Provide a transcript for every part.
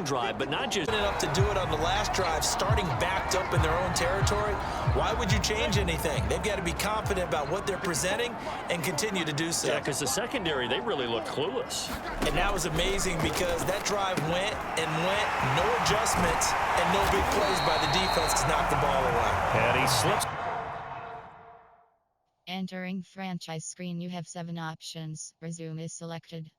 drive, but not just enough to do it on the last drive, starting backed up in their own territory. Why would you change anything? They've got to be confident about what they're presenting and continue to do so. Yeah, because the secondary, they really looked clueless. And that was amazing because that drive went and went, no adjustments, and no big plays by the defense to knock the ball away. And he slips. Entering franchise screen, you have 7 options. Resume is selected.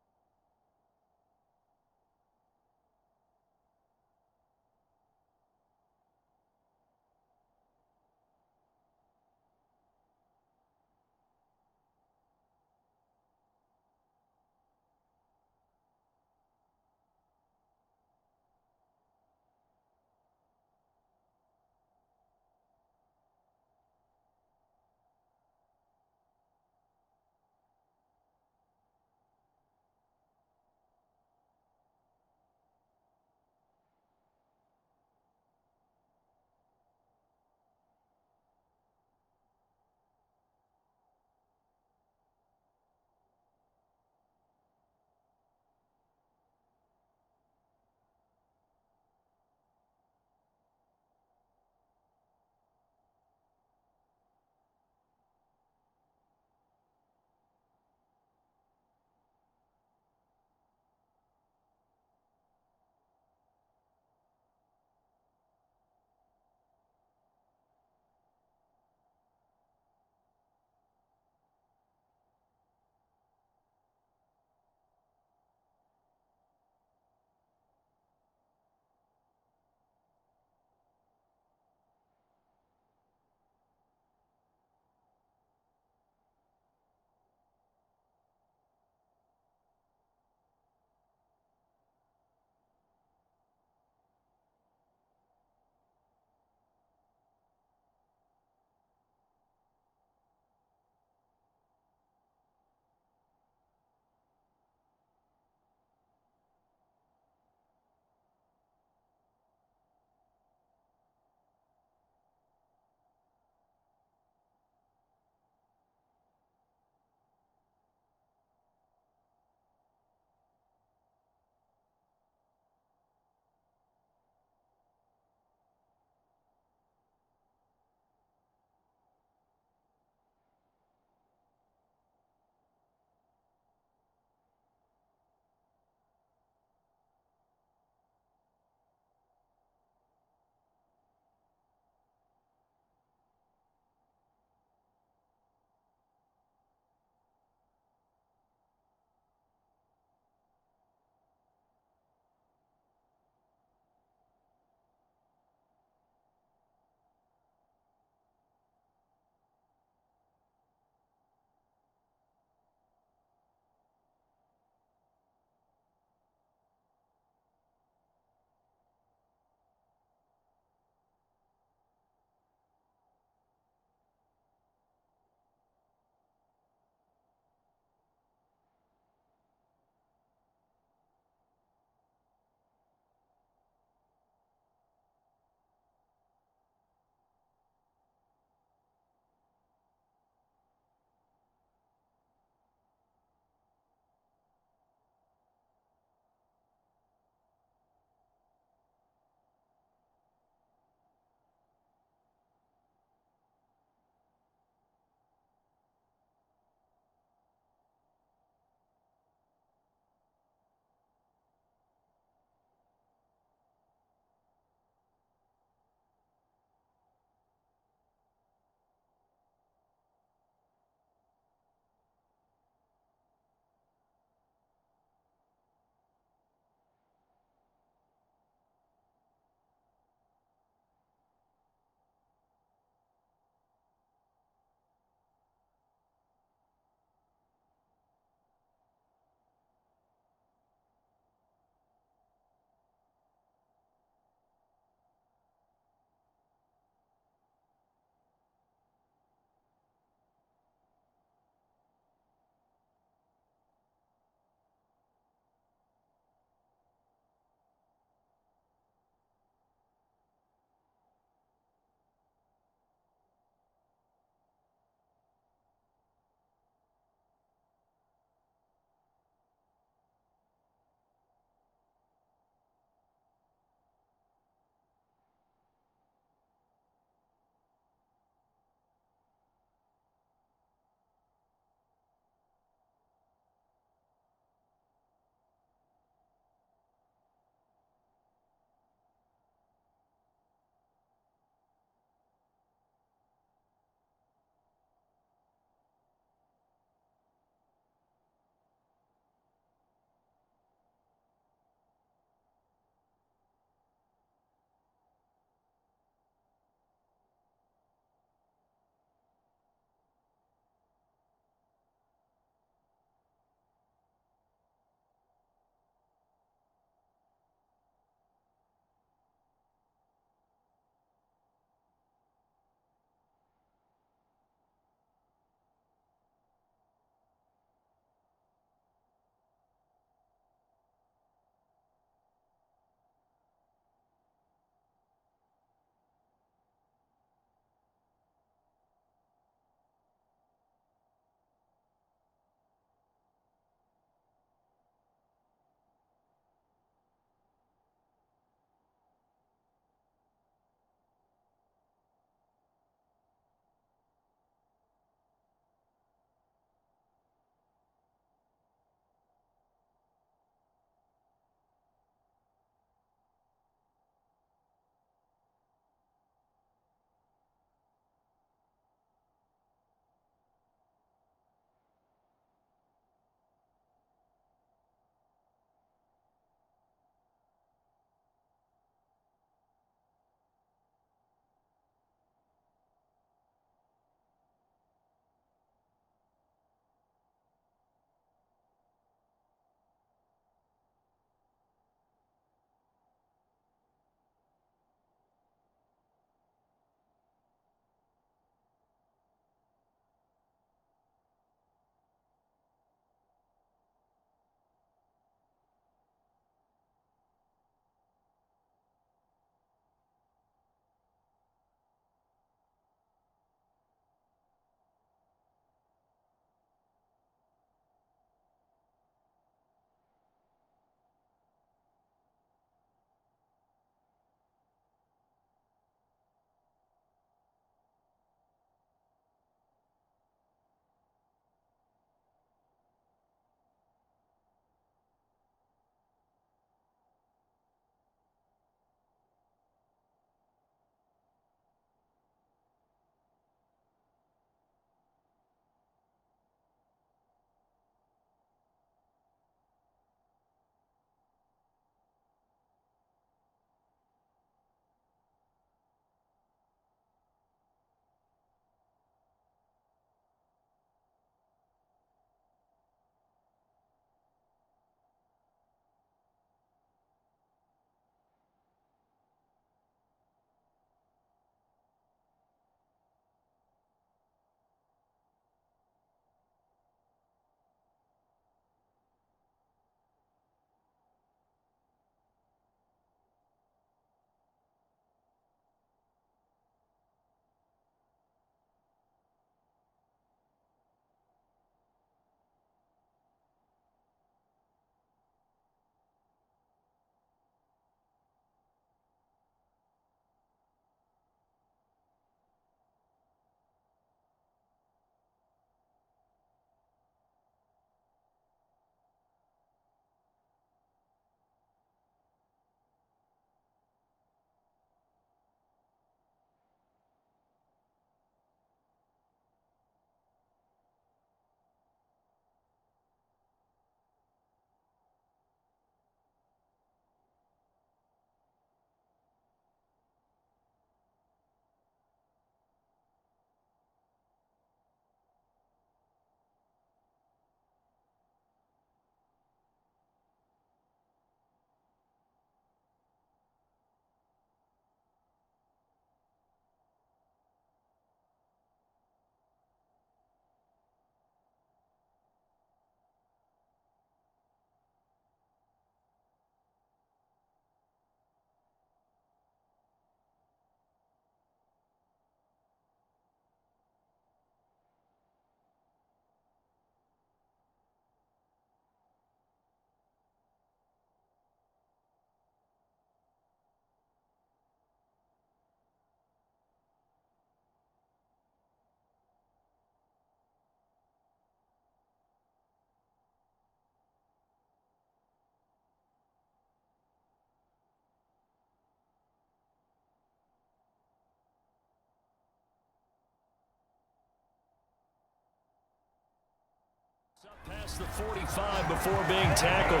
Past the 45 before being tackled.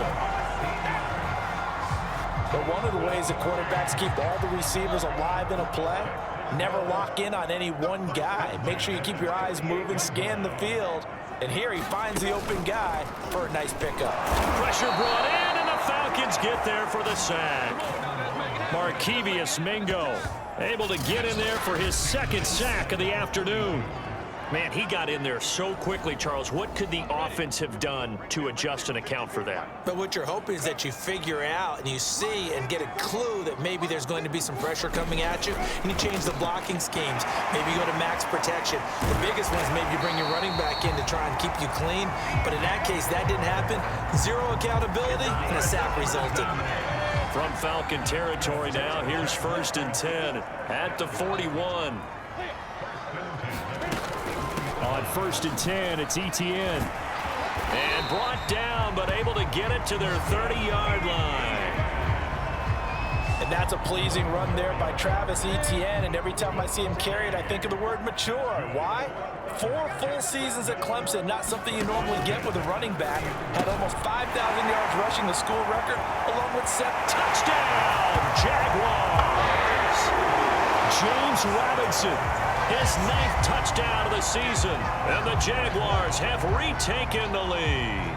But one of the ways the quarterbacks keep all the receivers alive in a play, never lock in on any one guy. Make sure you keep your eyes moving, scan the field. And here he finds the open guy for a nice pickup. Pressure brought in, and the Falcons get there for the sack. Markevius Mingo able to get in there for his second sack of the afternoon. Man, he got in there so quickly, Charles. What could the offense have done to adjust and account for that? But what you're hoping is that you figure out and you see and get a clue that maybe there's going to be some pressure coming at you, and you change the blocking schemes. Maybe you go to max protection. The biggest one is maybe you bring your running back in to try and keep you clean. But in that case, that didn't happen. Zero accountability, and a sack resulted. From Falcon territory now, here's 1st and 10 at the 41. On 1st and 10, it's Etienne. And brought down, but able to get it to their 30-yard line. And that's a pleasing run there by Travis Etienne. And every time I see him carry it, I think of the word mature. Why? 4 full seasons at Clemson, not something you normally get with a running back. Had almost 5,000 yards rushing the school record, along with 7 touchdown, Jaguars. James Robinson, his 9th touchdown of the season, and the Jaguars have retaken the lead.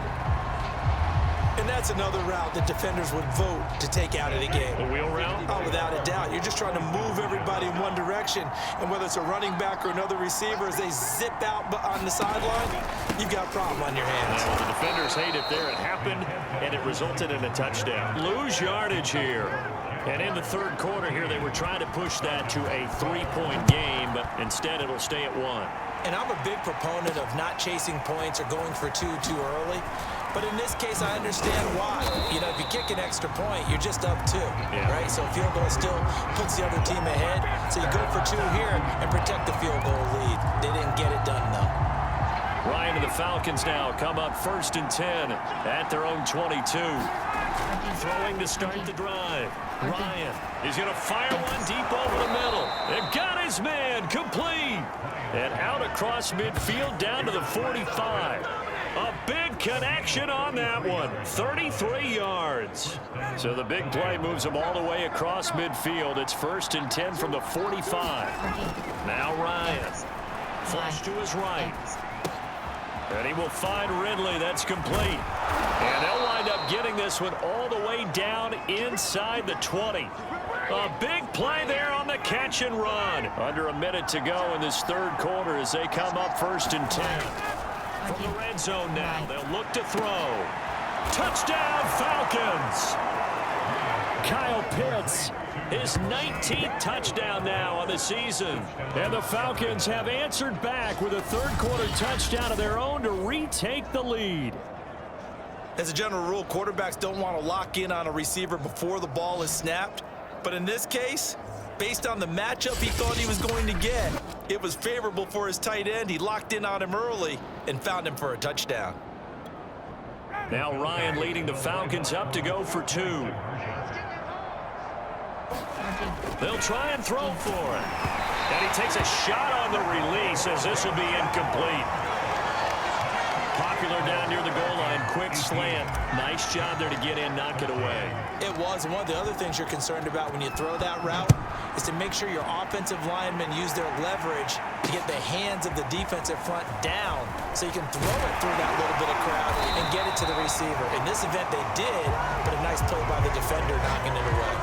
And that's another route that defenders would vote to take out of the game. The wheel route? Oh, without a doubt. You're just trying to move everybody in one direction, and whether it's a running back or another receiver, as they zip out on the sideline, you've got a problem on your hands. Well, the defenders hate it there. It happened, and it resulted in a touchdown. Lose yardage here. And in the 3rd quarter here, they were trying to push that to a 3-point game, but instead it'll stay at 1. And I'm a big proponent of not chasing points or going for 2 too early. But in this case, I understand why. You know, if you kick an extra point, you're just up 2, right? So a field goal still puts the other team ahead. So you go for 2 here and protect the field goal lead. They didn't get it done, though. Ryan and the Falcons now come up 1st and 10 at their own 22. Throwing to start the drive. Ryan is going to fire one deep over the middle. They've got his man complete. And out across midfield down to the 45. A big connection on that one. 33 yards. So the big play moves them all the way across midfield. It's 1st and 10 from the 45. Now Ryan. Flush to his right. And he will find Ridley. That's complete. And they'll wind up getting this one all the way down inside the 20. A big play there on the catch and run. Under a minute to go in this 3rd quarter as they come up 1st and 10. From the red zone now, they'll look to throw. Touchdown, Falcons! Kyle Pitts, his 19th touchdown now on the season. And the Falcons have answered back with a 3rd quarter touchdown of their own to retake the lead. As a general rule, quarterbacks don't want to lock in on a receiver before the ball is snapped. But in this case, based on the matchup he thought he was going to get, it was favorable for his tight end. He locked in on him early and found him for a touchdown. Now Ryan leading the Falcons up to go for 2. They'll try and throw for it. And he takes a shot on the release as this will be incomplete. Popular down near the goal line. Quick slant. Nice job there to get in, knock it away. It was. And one of the other things you're concerned about when you throw that route is to make sure your offensive linemen use their leverage to get the hands of the defensive front down so you can throw it through that little bit of crowd and get it to the receiver. In this event, they did, but a nice play by the defender knocking it away.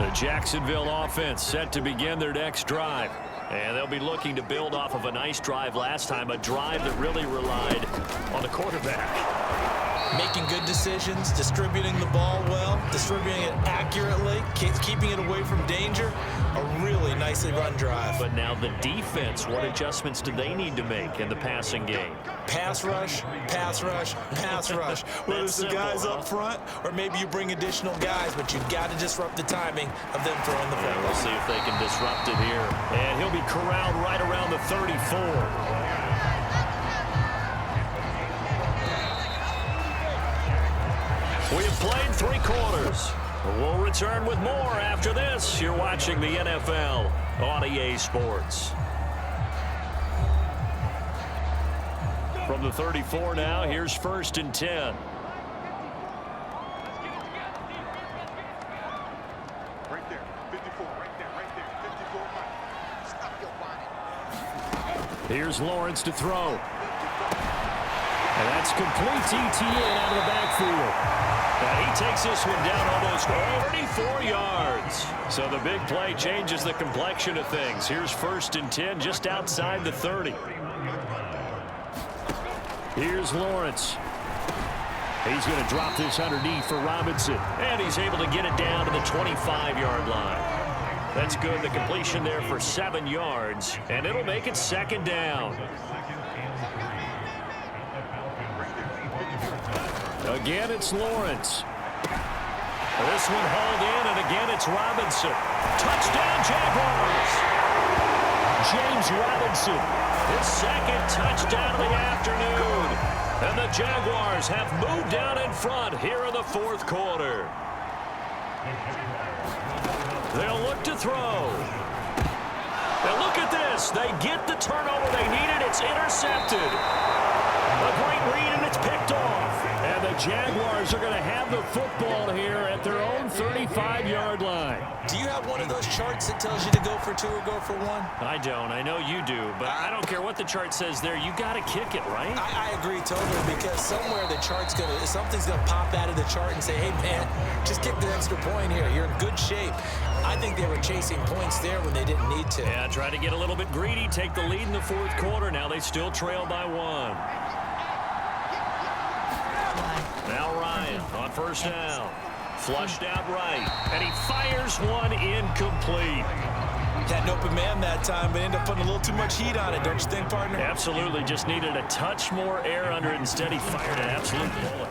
The Jacksonville offense set to begin their next drive. And they'll be looking to build off of a nice drive last time, a drive that really relied on the quarterback. Making good decisions, distributing the ball well, distributing it accurately, keeping it away from danger. A really nicely run drive. But now the defense, what adjustments do they need to make in the passing game? Pass rush, pass rush, pass rush. Whether it's the guys up front or maybe you bring additional guys, but you've got to disrupt the timing of them throwing the football. We'll see if they can disrupt it here. And he'll be corralled right around the 34. We have played 3 quarters. We'll return with more after this. You're watching the NFL on EA Sports. From the 34 now, here's 1st and 10. Right there, 54, right there, 54. Stop your bonnet. Here's Lawrence to throw. And that's complete ETN out of the backfield. And he takes this one down almost 34 yards. So the big play changes the complexion of things. Here's 1st and 10 just outside the 30. Here's Lawrence. He's going to drop this underneath for Robinson. And he's able to get it down to the 25-yard line. That's good. The completion there for 7 yards. And it'll make it 2nd down. Again, it's Lawrence. This one hauled in, and again, it's Robinson. Touchdown, Jaguars! James Robinson, his 2nd touchdown of the afternoon. And the Jaguars have moved down in front here in the 4th quarter. They'll look to throw. And look at this. They get the turnover they needed. It's intercepted. A great read, and it's picked off. And the Jaguars are going to have the football here at their own 35-yard line. Do you have one of those charts that tells you to go for 2 or go for 1? I don't. I know you do, but I don't care what the chart says there. You got to kick it, right? I agree totally, because somewhere the chart's something's gonna pop out of the chart and say, hey man, just kick the extra point here. You're in good shape. I think they were chasing points there when they didn't need to. Yeah, try to get a little bit greedy, take the lead in the 4th quarter. Now they still trail by 1. Now Ryan on 1st down. Flushed out right. And he fires one incomplete. Had an open man that time, but ended up putting a little too much heat on it, don't you think, partner? Absolutely. Just needed a touch more air under it. Instead, he fired an absolute bullet.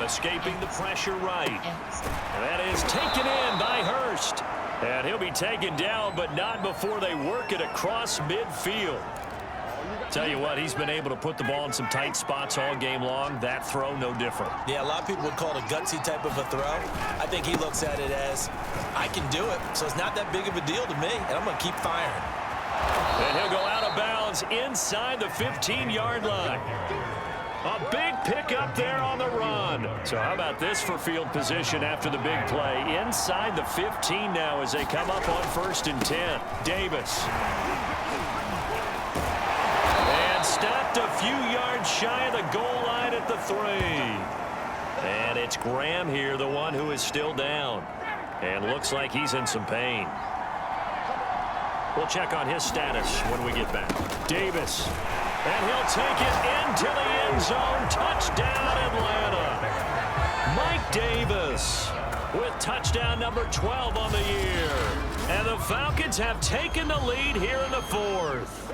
Escaping the pressure right. And that is taken in by Hurst. And he'll be taken down, but not before they work it across midfield. Tell you what, he's been able to put the ball in some tight spots all game long. That throw, no different. Yeah, a lot of people would call it a gutsy type of a throw. I think he looks at it as, I can do it, so it's not that big of a deal to me, and I'm going to keep firing. And he'll go out of bounds inside the 15-yard line. A big pickup there on the run. So how about this for field position after the big play? Inside the 15 now as they come up on 1st and 10. Davis. And stopped a few yards shy of the goal line at the 3. And it's Graham here, the one who is still down. And looks like he's in some pain. We'll check on his status when we get back. Davis. And he'll take it into the end zone. Touchdown, Atlanta. Mike Davis with touchdown number 12 on the year. And the Falcons have taken the lead here in the 4th.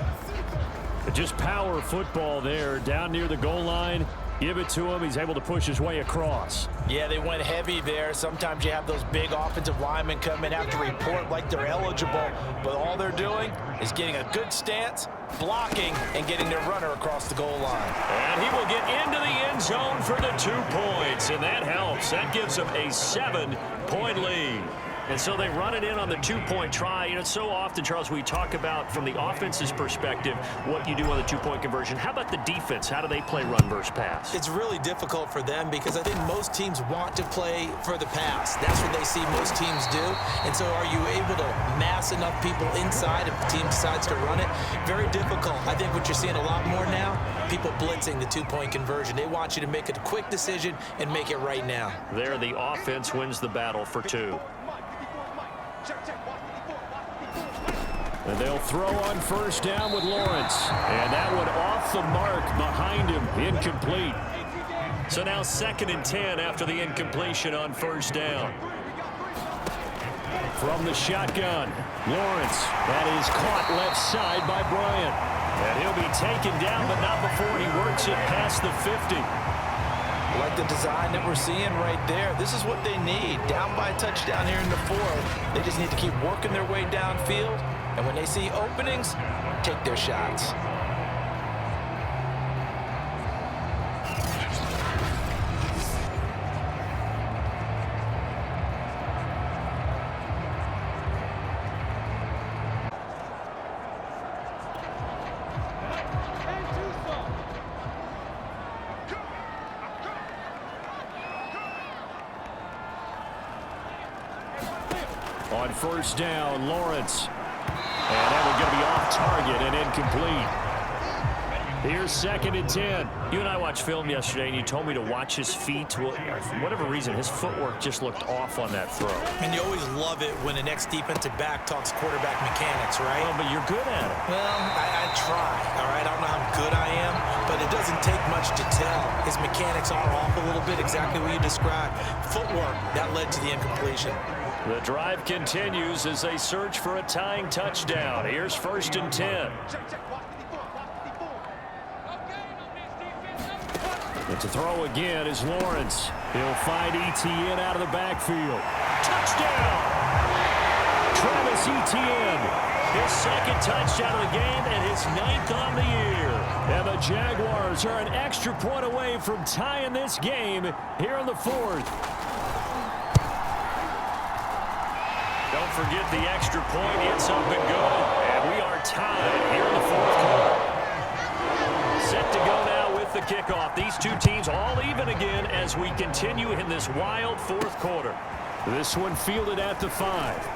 Just power football there down near the goal line. Give it to him. He's able to push his way across. Yeah, they went heavy there. Sometimes you have those big offensive linemen come in, have to report like they're eligible, but all they're doing is getting a good stance, blocking, and getting their runner across the goal line. And he will get into the end zone for the 2 points, and that helps. That gives them a 7-point lead. And so they run it in on the 2-point try. You know, so often, Charles, we talk about from the offense's perspective what you do on the 2-point conversion. How about the defense? How do they play run versus pass? It's really difficult for them because I think most teams want to play for the pass. That's what they see most teams do. And so are you able to mass enough people inside if the team decides to run it? Very difficult. I think what you're seeing a lot more now, people blitzing the 2-point conversion. They want you to make a quick decision and make it right now. There, the offense wins the battle for 2. And they'll throw on 1st down with Lawrence. And that one off the mark behind him. Incomplete. So now 2nd and 10 after the incompletion on 1st down. From the shotgun, Lawrence. That is caught left side by Bryant. And he'll be taken down, but not before he works it past the 50. Like the design that we're seeing right there, this is what they need. Down by a touchdown here in the 4th. They just need to keep working their way downfield. And when they see openings, take their shots. On first down, Lawrence. And that one's going to be off target and incomplete. Here's 2nd and 10. You and I watched film yesterday, and you told me to watch his feet. Well, for whatever reason, his footwork just looked off on that throw. And you always love it when the next defensive back talks quarterback mechanics, right? Oh, but you're good at it. Well, I try, all right? I don't know how good I am, but it doesn't take much to tell. His mechanics are off a little bit, exactly what you described. Footwork, that led to the incompletion. The drive continues as they search for a tying touchdown. Here's 1st and 10. And to throw again is Lawrence. He'll find Etienne out of the backfield. Touchdown! Travis Etienne, his 2nd touchdown of the game and his 9th on the year. And the Jaguars are an extra point away from tying this game here in the 4th. Don't forget the extra point. It's up and good. And we are tied here in the 4th quarter. Set to go now with the kickoff. These two teams all even again as we continue in this wild 4th quarter. This one fielded at the 5.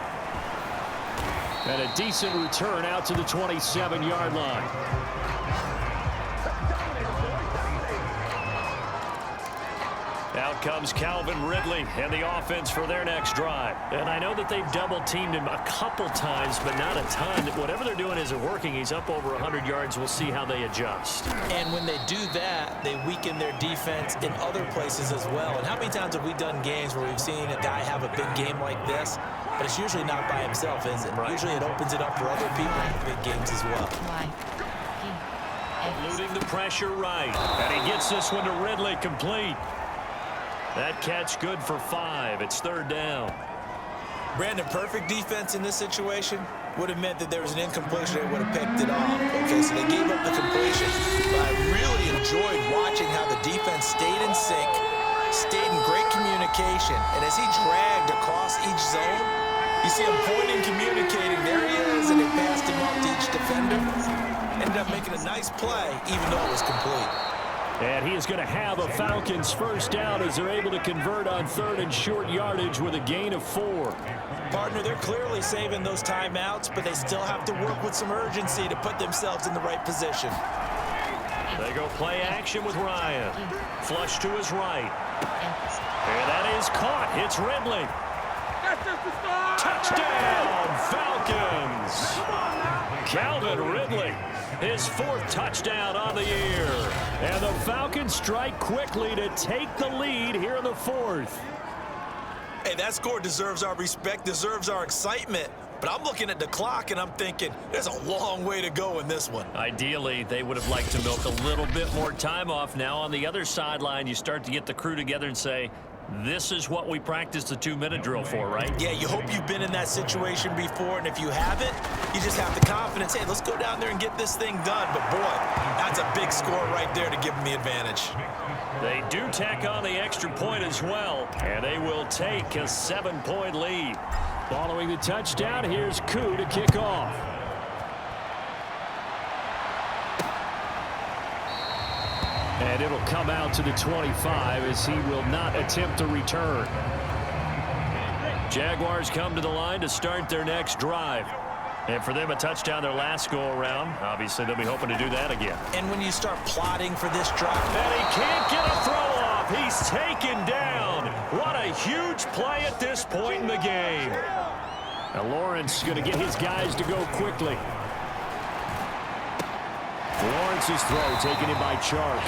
And a decent return out to the 27-yard line. Out comes Calvin Ridley and the offense for their next drive. And I know that they've double-teamed him a couple times, but not a ton. Whatever they're doing isn't working. He's up over 100 yards. We'll see how they adjust. And when they do that, they weaken their defense in other places as well. And how many times have we done games where we've seen a guy have a big game like this, but it's usually not by himself, is it? Right. Usually it opens it up for other people in big games as well. Eluding the pressure right. And he gets this one to Ridley, complete. That catch good for 5. It's 3rd down. Brandon, perfect defense in this situation would have meant that there was an incompletion. They would have picked it off. Okay, so they gave up the completion. But I really enjoyed watching how the defense stayed in sync, stayed in great communication. And as he dragged across each zone, you see him pointing, communicating. There he is, and they passed him off to each defender. Ended up making a nice play, even though it was complete. And he is going to have a Falcons first down as they're able to convert on 3rd and short yardage with a gain of 4. Partner, they're clearly saving those timeouts, but they still have to work with some urgency to put themselves in the right position. They go play action with Ryan. Flush to his right. And that is caught. It's Ridley. Touchdown, Falcons! Calvin Ridley, his 4th touchdown on the year. And the Falcons strike quickly to take the lead here in the 4th. Hey, that score deserves our respect, deserves our excitement. But I'm looking at the clock, and I'm thinking there's a long way to go in this one. Ideally, they would have liked to milk a little bit more time off. Now, on the other sideline, you start to get the crew together and say, this is what we practiced the 2-minute drill for, right? Yeah, you hope you've been in that situation before, and if you haven't, you just have the confidence, hey, let's go down there and get this thing done. But, boy, that's a big score right there to give them the advantage. They do tack on the extra point as well, and they will take a 7-point lead. Following the touchdown, here's Koo to kick off. And it'll come out to the 25 as he will not attempt to return. Jaguars come to the line to start their next drive. And for them, a touchdown their last go-around. Obviously, they'll be hoping to do that again. And when you start plotting for this drive... And he can't get a throw off. He's taken down. What a huge play at this point in the game. Now Lawrence going to get his guys to go quickly. Lawrence's throw taken in by Chark.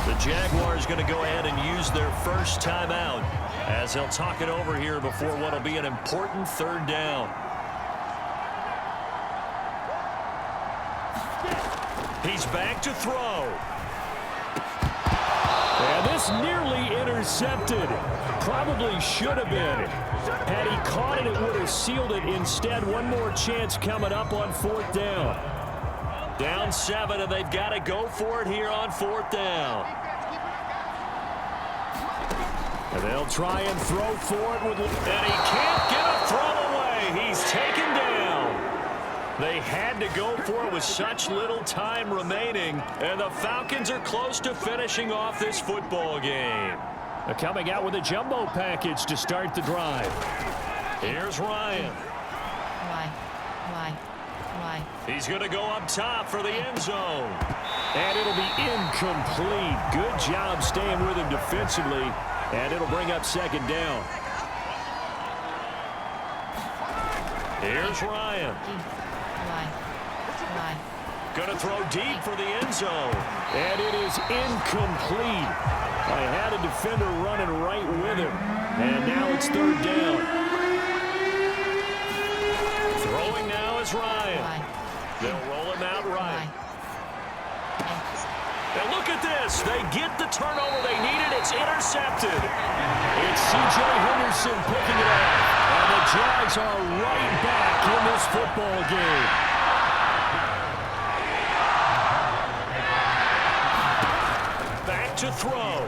The Jaguars going to go ahead and use their first timeout as they'll talk it over here before what will be an important 3rd down. He's back to throw. And this nearly intercepted. Probably should have been. Had he caught it, it would have sealed it. Instead, one more chance coming up on 4th down. Down 7, and they've got to go for it here on 4th down. And they'll try and throw for it, and he can't get a throw away. He's taken down. They had to go for it with such little time remaining, and the Falcons are close to finishing off this football game. They're coming out with a jumbo package to start the drive. Here's Ryan. Why? He's going to go up top for the end zone. And it'll be incomplete. Good job staying with him defensively. And it'll bring up second down. Here's Ryan. Why? Going to throw deep for the end zone. And it is incomplete. I had a defender running right with him. And now it's third down. Throwing now is Ryan. They'll roll him out right. And look at this. They get the turnover they needed. It's intercepted. It's C.J. Henderson picking it up. And the Jags are right back in this football game. Back to throw.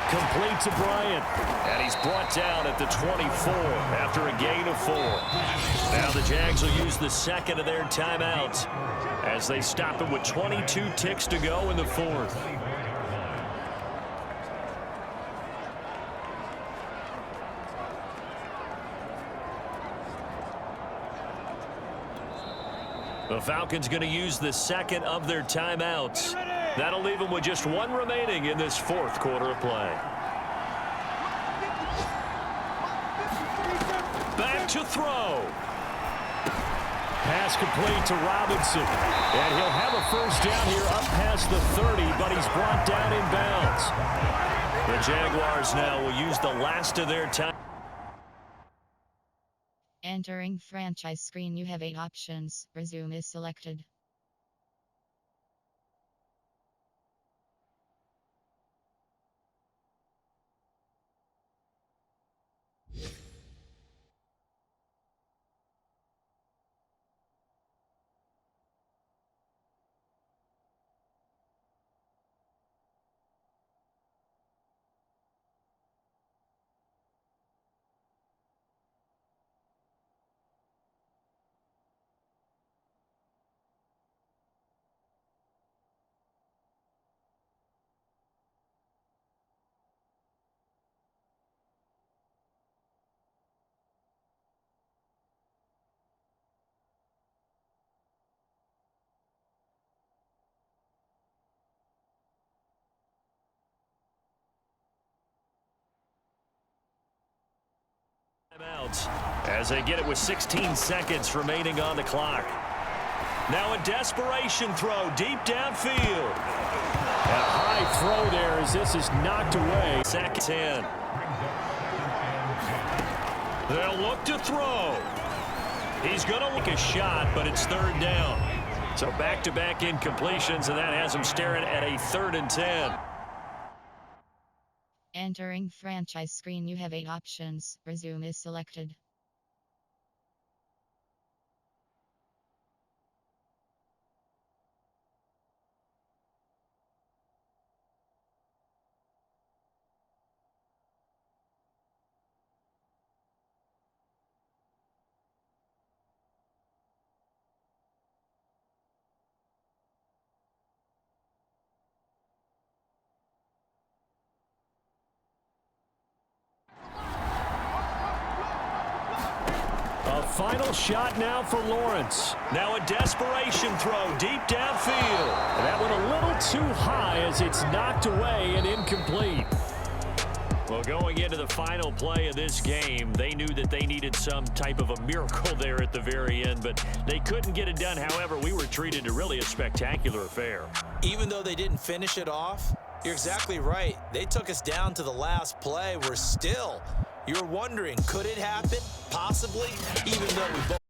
Complete to Bryant. And he's brought down at the 24 after a gain of 4. Now the Jags will use the second of their timeouts as they stop it with 22 ticks to go in the fourth. The Falcons going to use the second of their timeouts. That'll leave them with just one remaining in this fourth quarter of play. Back to throw. Pass complete to Robinson. And he'll have a first down here up past the 30, but he's brought down in bounds. The Jaguars now will use the last of their time. Entering franchise screen, you have 8 options. Resume is selected. As they get it with 16 seconds remaining on the clock. Now a desperation throw deep downfield. A high throw there as this is knocked away. Second 10. They'll look to throw. He's going to make a shot, but it's third down. So back-to-back incompletions, and that has him staring at a 3rd and 10. Entering franchise screen, you have 8 options. Resume is selected. Final shot now for Lawrence. Now a desperation throw deep downfield. And that went a little too high as it's knocked away and incomplete. Well, going into the final play of this game, they knew that they needed some type of a miracle there at the very end, but they couldn't get it done. However, we were treated to really a spectacular affair. Even though they didn't finish it off, you're exactly right. They took us down to the last play. We're still... You're wondering, could it happen? Possibly, even though we both...